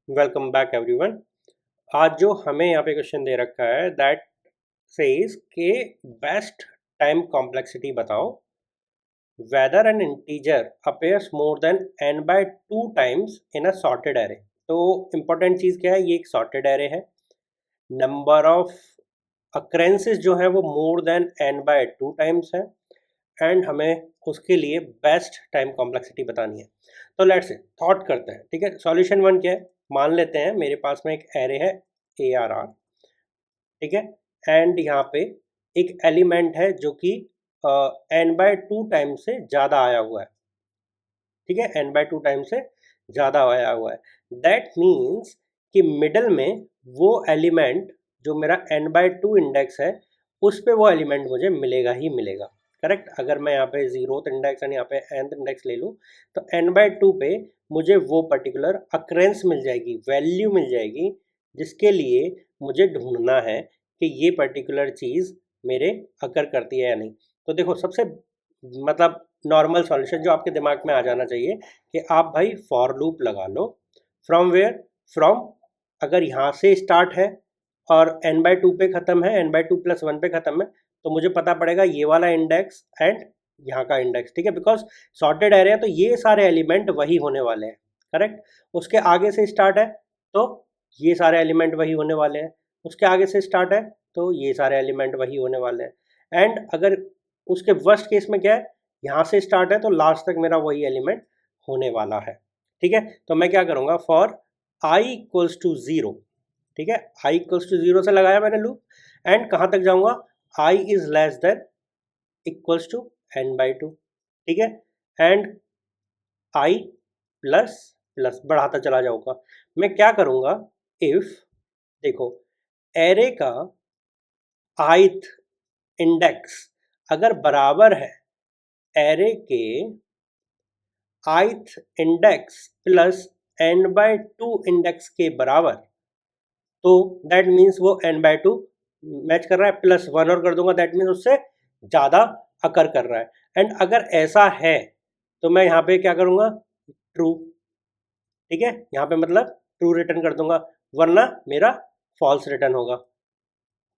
Welcome back everyone. आज जो हमें यहाँ पे क्वेश्चन दे रखा है दैट सेज के बेस्ट टाइम कॉम्प्लेक्सिटी बताओ whether an integer appears more than n by 2 times in a sorted array. तो इम्पोर्टेंट चीज़ क्या है, ये एक सॉर्टेड एरे है। नंबर ऑफ अक्रेंसेस जो है वो more than n by 2 times है एंड हमें उसके लिए बेस्ट टाइम कॉम्प्लेक्सिटी बतानी है। तो लेट्स से थॉट करते हैं, ठीक है। सॉल्यूशन वन क्या है, मान लेते हैं मेरे पास में एक एरे है ARR, ठीक है। एंड यहाँ पे एक एलिमेंट है जो कि n बाय 2 टाइम से ज़्यादा आया हुआ है, ठीक है। n बाय 2 टाइम से ज़्यादा आया हुआ है। दैट मीन्स कि मिडल में वो एलिमेंट जो मेरा n बाय 2 इंडेक्स है उस पे वो एलिमेंट मुझे मिलेगा ही मिलेगा, करेक्ट। अगर मैं यहाँ पे जीरोथ इंडेक्स एंड यहाँ पे nth इंडेक्स ले लूँ तो n बाय 2 पे मुझे वो पर्टिकुलर अक्रेंस मिल जाएगी, वैल्यू मिल जाएगी, जिसके लिए मुझे ढूंढना है कि ये पर्टिकुलर चीज़ मेरे अकर करती है या नहीं। तो देखो, सबसे मतलब नॉर्मल सॉल्यूशन जो आपके दिमाग में आ जाना चाहिए कि आप भाई फॉर लूप लगा लो। फ्रॉम वेयर, फ्रॉम, अगर यहाँ से स्टार्ट है और n बाय 2 पे ख़त्म है, n बाय 2 प्लस 1 पे ख़त्म है, तो मुझे पता पड़ेगा ये वाला इंडेक्स एंड यहाँ का इंडेक्स, ठीक है। बिकॉज सॉर्टेड एरे है तो ये सारे एलिमेंट वही होने वाले हैं, करेक्ट। उसके आगे से स्टार्ट है तो ये सारे एलिमेंट वही होने वाले हैं, उसके आगे से स्टार्ट है तो ये सारे एलिमेंट वही होने वाले हैं। एंड अगर उसके वर्स्ट केस में क्या है, यहाँ से स्टार्ट है तो लास्ट तक मेरा वही एलिमेंट होने वाला है, ठीक है। तो मैं क्या करूँगा, फॉर i इक्वल्स टू 0, ठीक है। i इक्वल्स टू 0 से लगाया मैंने लूप एंड कहाँ तक जाऊँगा, i is less than equals to n by 2, ठीक है। एंड i प्लस प्लस बढ़ाता चला जाऊँगा। मैं क्या करूँगा, इफ, देखो, एरे का ith इंडेक्स अगर बराबर है एरे के ith index plus n by 2 index के बराबर, तो दैट मीन्स वो n बाय 2 मैच कर रहा है, प्लस 1 और कर दूंगा, दैट मीन्स उससे ज़्यादा अकर कर रहा है। एंड अगर ऐसा है तो मैं यहाँ पे क्या करूँगा, ट्रू, ठीक है। यहाँ पे मतलब ट्रू रिटर्न कर दूंगा, वरना मेरा फॉल्स रिटर्न होगा।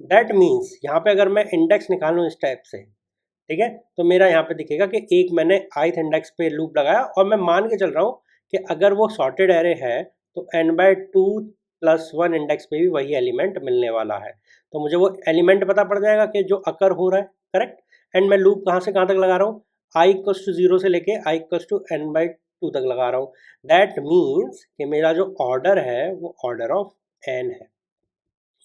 दैट मीन्स यहाँ पे अगर मैं इंडेक्स निकालूँ इस टाइप से, ठीक है, तो मेरा यहाँ पे दिखेगा कि एक मैंने ith इंडेक्स पे लूप लगाया और मैं मान के चल रहा हूँ कि अगर वो सॉर्टेड एरे है तो n बाय 2 प्लस 1 इंडेक्स पे भी वही एलिमेंट मिलने वाला है। तो मुझे वो एलिमेंट पता पड़ जाएगा कि जो अकर हो रहा है, करेक्ट। एंड मैं लूप कहाँ से कहाँ तक लगा रहा हूँ, i इक्वल्स टू 0 से लेके i equals to n by 2 तक लगा रहा हूँ। दैट मीन्स कि मेरा जो ऑर्डर है वो ऑर्डर ऑफ n है।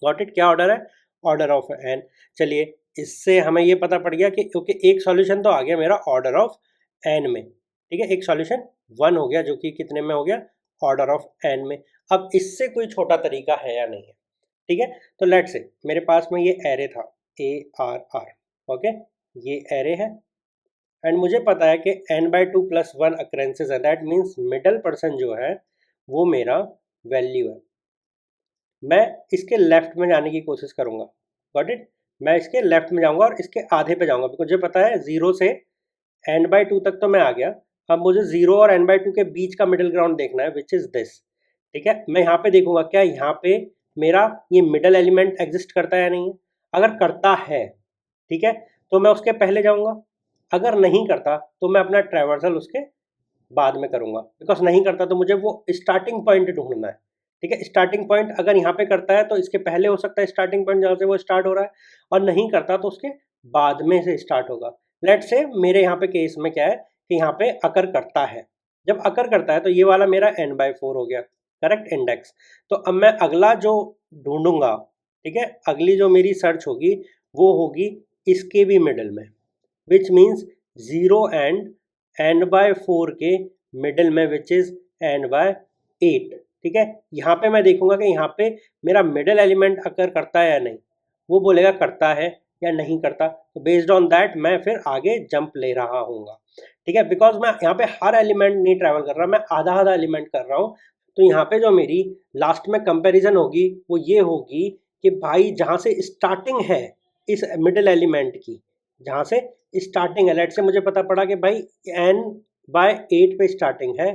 गॉट इट, क्या ऑर्डर है, ऑर्डर ऑफ एन। चलिए, इससे हमें ये पता पड़ गया कि क्योंकि एक सॉल्यूशन तो आ गया मेरा ऑर्डर ऑफ एन में, ठीक है। एक सॉल्यूशन वन हो गया जो कि कितने में हो गया, ऑर्डर ऑफ एन में। अब इससे कोई छोटा तरीका है या नहीं है, ठीक है। तो लेट्स से मेरे पास में ये एरे था ARR, ओके, ये एरे है एंड मुझे पता है कि n बाई 2 प्लस 1 अक्रेंसेस है। दैट मीन्स मिडल पर्सन जो है वो मेरा वैल्यू है। मैं इसके लेफ्ट में जाने की कोशिश करूंगा, गॉट इट। मैं इसके लेफ्ट में जाऊंगा और इसके आधे पे जाऊंगा, बिकॉज मुझे पता है 0 से n बाई 2 तक तो मैं आ गया। अब मुझे 0 और n बाई 2 के बीच का मिडिल ग्राउंड देखना है, विच इज दिस, ठीक है। मैं यहाँ पे देखूंगा क्या यहाँ पे मेरा ये मिडल एलिमेंट एग्जिस्ट करता है या नहीं है। अगर करता है, ठीक है, तो मैं उसके पहले जाऊंगा। अगर नहीं करता तो मैं अपना ट्रैवर्सल उसके बाद में करूंगा, बिकॉज नहीं करता तो मुझे वो स्टार्टिंग पॉइंट ढूंढना है, ठीक है। स्टार्टिंग पॉइंट अगर यहाँ पे करता है तो इसके पहले हो सकता है स्टार्टिंग पॉइंट जहाँ से वो स्टार्ट हो रहा है, और नहीं करता तो उसके बाद में से स्टार्ट होगा। लेट्स से मेरे यहाँ पे केस में क्या है कि यहाँ पे अकर करता है। जब अकर करता है तो ये वाला मेरा n बाई 4 हो गया, करेक्ट इंडेक्स। तो अब मैं अगला जो ढूंढूंगा, ठीक है, अगली जो मेरी सर्च होगी वो होगी इसके भी मिडल में, which means 0 and n by 4 के मिडिल में, विच इज n बाय 8, ठीक है। यहाँ पे मैं देखूंगा कि यहाँ पे मेरा मिडिल एलिमेंट अकर करता है या नहीं। वो बोलेगा करता है या नहीं करता, तो बेस्ड ऑन दैट मैं फिर आगे जंप ले रहा हूँगा, ठीक है। बिकॉज मैं यहाँ पे हर एलिमेंट नहीं ट्रैवल कर रहा, मैं आधा आधा एलिमेंट कर रहा हूँ। तो यहाँ पे जो मेरी लास्ट में कंपेरिजन होगी वो ये होगी कि भाई जहाँ से स्टार्टिंग है इस मिडिल एलिमेंट की, जहाँ से स्टार्टिंग है, लेट से मुझे पता पड़ा कि भाई n बाय 8 पे स्टार्टिंग है,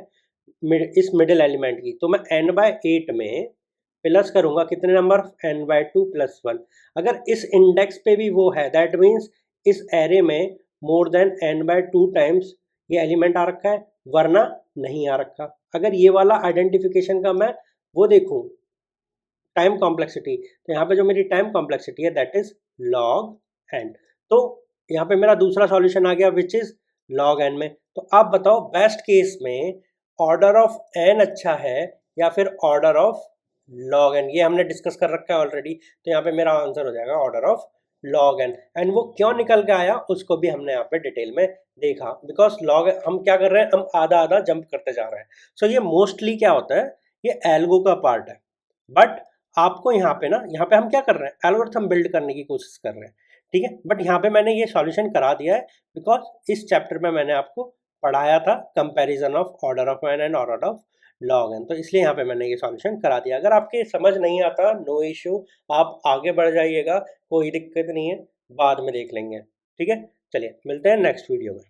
इस मिडिल एलिमेंट की, तो मैं n/8 में प्लस करूंगा कितने नंबर, n/2 + 1। अगर इस इंडेक्स पे भी वो है, दैट मीन्स इस एरे में मोर देन n/2 टाइम्स ये एलिमेंट आ रखा है, वरना नहीं आ रखा। अगर ये वाला आइडेंटिफिकेशन का मैं वो देखूं, टाइम कॉम्प्लेक्सिटी, तो यहाँ पे जो मेरी टाइम कॉम्प्लेक्सिटी है दैट इज log n। तो यहाँ पे मेरा दूसरा सॉल्यूशन आ गया विच इज log n में। तो आप बताओ बेस्ट केस में ऑर्डर ऑफ n अच्छा है या फिर ऑर्डर ऑफ log n, ये हमने डिस्कस कर रखा है ऑलरेडी। तो यहाँ पे मेरा आंसर हो जाएगा order of log n। And वो क्यों निकल के आया उसको भी हमने यहाँ पे डिटेल में देखा, बिकॉज log हम क्या कर रहे हैं, हम आधा आधा जंप करते जा रहे हैं। सो ये मोस्टली क्या होता है, ये एल्गो का पार्ट है। बट आपको यहाँ पे ना, यहाँ पे हम क्या कर रहे हैं, एल्गोरिथम बिल्ड करने की कोशिश कर रहे हैं, ठीक है। बट यहाँ पे मैंने ये सॉल्यूशन करा दिया है बिकॉज इस चैप्टर में मैंने आपको पढ़ाया था comparison of order of n and order of log n, तो इसलिए यहाँ पे मैंने ये सॉल्यूशन करा दिया। अगर आपके समझ नहीं आता, नो इशू, आप आगे बढ़ जाइएगा, कोई दिक्कत नहीं है, बाद में देख लेंगे, ठीक है। चलिए मिलते हैं नेक्स्ट वीडियो में।